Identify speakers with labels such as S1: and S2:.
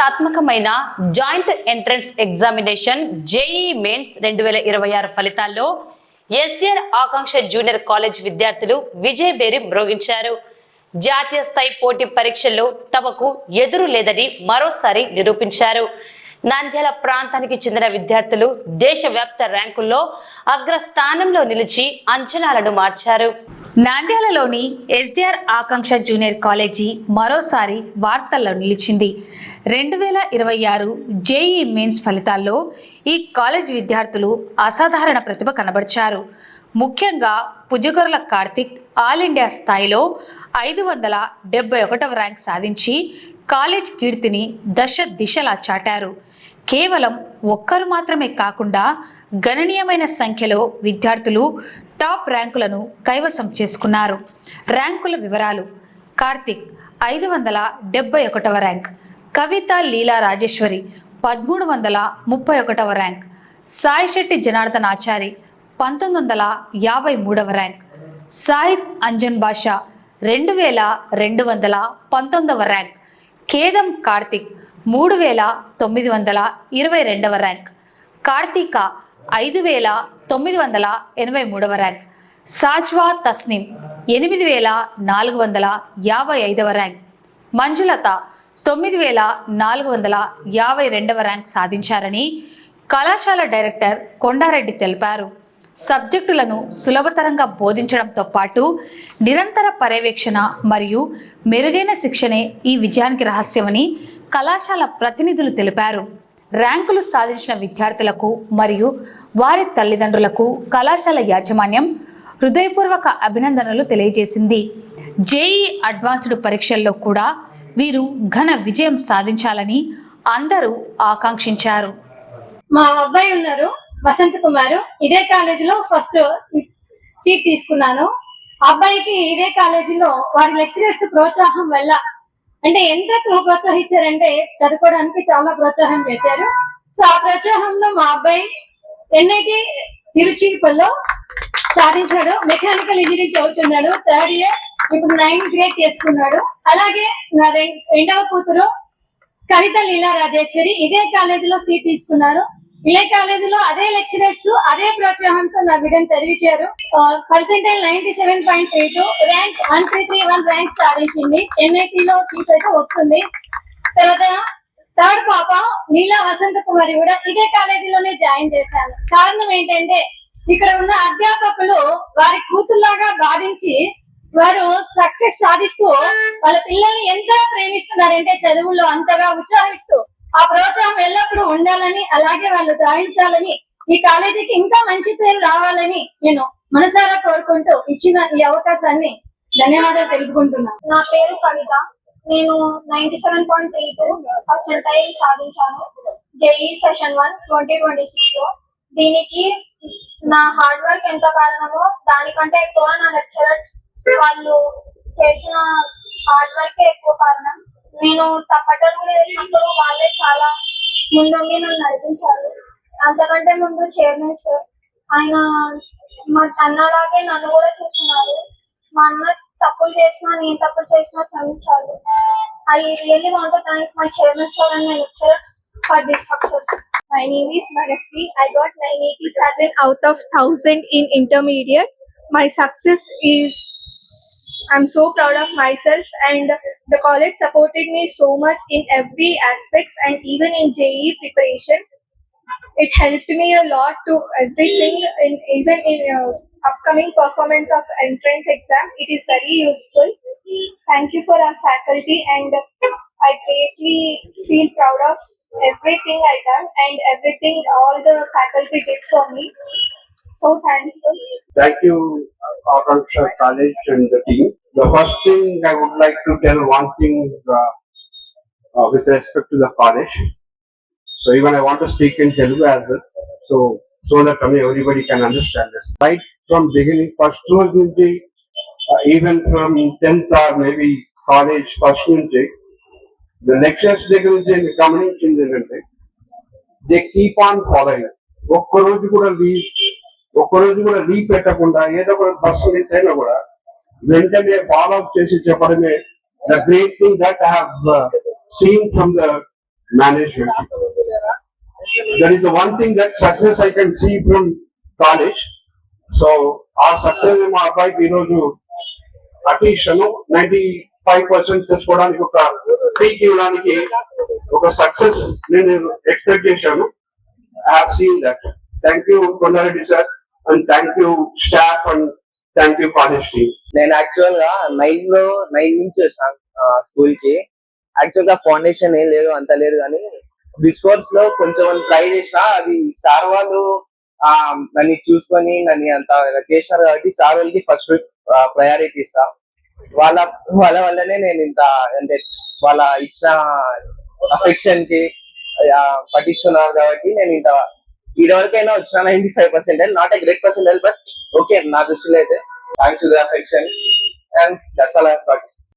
S1: ప్రతిష్టాత్మకమైన joint entrance examination JEE mains 2026 ఫలితాల్లో SDR ఆకాంక్ష junior college విద్యార్థులు విజయభేరి మ్రోగించారు. జాతీయ స్థాయి పోటీ పరీక్షల్లో తమకు ఎదురు లేదని మరోసారి నిరూపించారు. నంద్యాల ప్రాంతానికి చెందిన విద్యార్థులు దేశవ్యాప్త ర్యాంకుల్లో అగ్రస్థానంలో నిలిచి అంచనాలను మార్చారు.
S2: నంద్యాలలోని ఎస్డిఆర్ ఆకాంక్ష జూనియర్ కాలేజీ మరోసారి వార్తల్లో నిలిచింది. 2026 జేఈఈ మెయిన్స్ ఫలితాల్లో ఈ కాలేజ్ విద్యార్థులు అసాధారణ ప్రతిభ కనబరిచారు. ముఖ్యంగా పుజగొర్ల కార్తిక్ ఆల్ ఇండియా స్థాయిలో 571వ ర్యాంక్ సాధించి కాలేజ్ కీర్తిని దశ దిశలా చాటారు. కేవలం ఒక్కరు మాత్రమే కాకుండా గణనీయమైన సంఖ్యలో విద్యార్థులు టాప్ ర్యాంకులను కైవసం చేసుకున్నారు. ర్యాంకుల వివరాలు: కార్తిక్ 571వ ర్యాంక్, కవిత లీలా రాజేశ్వరి 1331వ ర్యాంక్, సాయి శెట్టి జనార్దన్ ఆచారి 1953వ ర్యాంక్, సాయిద్ అంజన్ బాషా 2219వ ర్యాంక్, కేదం కార్తిక్ 3922వ ర్యాంక్, కార్తీక 5983వ ర్యాంక్, సాజ్వా తస్నిం 8455వ ర్యాంక్, మంజులత 9452వ ర్యాంక్ సాధించారని కళాశాల డైరెక్టర్ కొండారెడ్డి తెలిపారు. సబ్జెక్టులను సులభతరంగా బోధించడంతో పాటు నిరంతర పర్యవేక్షణ మరియు మెరుగైన శిక్షణే ఈ విజయానికి రహస్యమని కళాశాల ప్రతినిధులు తెలిపారు. ర్యాంకులు సాధించిన విద్యార్థులకు మరియు వారి తల్లిదండ్రులకు కళాశాల యాజమాన్యం హృదయపూర్వక అభినందనలు తెలియజేసింది. జేఈఈ అడ్వాన్స్డ్ పరీక్షల్లో కూడా వీరు ఘన విజయం సాధించాలని అందరూ ఆకాంక్షించారు.
S3: మా అబ్బాయి ఉన్నారు, వసంత్ కుమార్. ఇదే కాలేజీలో ఫస్ట్ సీట్ తీసుకున్నాను. అబ్బాయికి ఇదే కాలేజీలో వారి లెక్చరర్స్ ప్రోత్సాహం వల్ల, అంటే ఎంత ప్రోత్సహించారంటే చదువుకోవడానికి చాలా ప్రోత్సాహం చేశారు. సో ఆ ప్రోత్సాహంలో మా అబ్బాయి ఎన్ఐటి తిరుచిపల్లో సాధించాడు. మెకానికల్ ఇంజనీరింగ్ చదువుతున్నాడు, 3rd ఇయర్. ఇప్పుడు 9th గ్రేడ్ చేసుకున్నాడు. అలాగే నా రెండవ కూతురు కవిత లీలా రాజేశ్వరి ఇదే కాలేజీలో సీట్ తీసుకున్నారు. ఇదే కాలేజీలో అదే లెక్చరర్స్ అదే ప్రోత్సాహంతో నా బిడ్డను చదివించారు. పర్సెంటేజ్ 97.32, ర్యాంక్ 1331 ర్యాంక్ సాధించింది. ఎన్ఐటిలో సీట్ అయితే వస్తుంది. తర్వాత 3rd పాప లీలా వసంత కుమారి కూడా ఇదే కాలేజీలోనే జాయిన్ చేశాను. కారణం ఏంటంటే ఇక్కడ ఉన్న అధ్యాపకులు వారి కూతుర్లాగా భావించి వారు సక్సెస్ సాధిస్తూ వాళ్ళ పిల్లల్ని ఎంతగా ప్రేమిస్తున్నారంటే చదువుల్లో అంతగా ఉత్సాహిస్తూ ఆ ప్రోత్సాహం ఎల్లప్పుడూ ఉండాలని, అలాగే వాళ్ళు గ్రహించాలని, ఈ కాలేజీకి ఇంకా మంచి పేరు రావాలని నేను మనసారా కోరుకుంటూ ఇచ్చిన ఈ అవకాశాన్ని ధన్యవాదాలు తెలుపుకుంటున్నాను.
S4: నా పేరు కవిత. నేను 97.32% సాధించాను జేఈ సెషన్ 1 2026 లో. దీనికి నా హార్డ్ వర్క్ ఎంత కారణమో దానికంటే ఎక్కువ నా లెక్చరర్స్ వాళ్ళు చేసిన హార్డ్ వర్క్ ఎక్కువ కారణం. నేను తప్పటడుగులు వేసినప్పుడు వాళ్ళే చాలా ముందుండి నన్ను నడిపించారు. అంతకంటే ముందు చైర్మన్ సార్ ఆయన మా అన్నలాగే నన్ను కూడా చూస్తున్నారు. మా అన్న తప్పులు చేసినా నేను తప్పులు చేసినా శ్రమించారు. I really want to thank my chairman sir and my lecturers for this success.
S5: My name is Manasvi. I got 987 out of 1000 in intermediate. My success is, I'm so proud of myself, and the college supported me so much in every aspects, and even in JEE preparation it helped me a lot to everything, in even in upcoming performance of entrance exam it is very useful. Thank you for our faculty, and I greatly feel proud of everything I done and everything all the faculty did for me. So thankful.
S6: Thank you, Akanksha College and the team. The first thing I would like to tell one thing with respect to the college. So even I want to speak in Telugu as well, so that everybody can understand this. Right from beginning, first రోజు నుంచి even from 10th or maybe college first నుంచి the lectures దగ్గర నుంచి గమనించింది ఏంటంటే they keep on following. ఒక్కరోజు కూడా leave పెట్టకుండా ఏదో ఒక బస్సు మిస్ అయినా కూడా వెంటనే ఫాలో అప్ చేసి చెప్పడమే the great thing that I have seen from the management. That is the one thing that success I can see from college. So our success in my life, at least 95% తెచ్చుకోవడానికి ఒక peak ఇవ్వడానికి ఒక success నేను expect చేశాను. I have seen that. Thank you Kondareddy sir and thank you staff and thank you college team.
S7: నేను actual గా 9 నుంచి వచ్చాను స్కూల్ కి. యాక్చువల్ గా ఫౌండేషన్ ఏం లేదు, అంత లేదు, కానీ బిచ్ కోర్స్ లో కొంచెం ట్రై చేసిన. అది సార్ వాళ్ళు నన్ను చూసుకొని నన్ను అంత చేసినారు కాబట్టి సార్ వాళ్ళకి ఫస్ట్ ప్రయారిటీ ఇస్తా. వాళ్ళ వల్లనే నేను ఇంత అంటే వాళ్ళ ఇచ్చిన అఫెక్షన్ కి పట్టించుకున్నారు కాబట్టి నేను ఇంత ఇదివరకైనా వచ్చిన 95%. Not a great percentage, but okay నా దృష్టిలో అయితే thanks to the affection and that's all I have thoughts.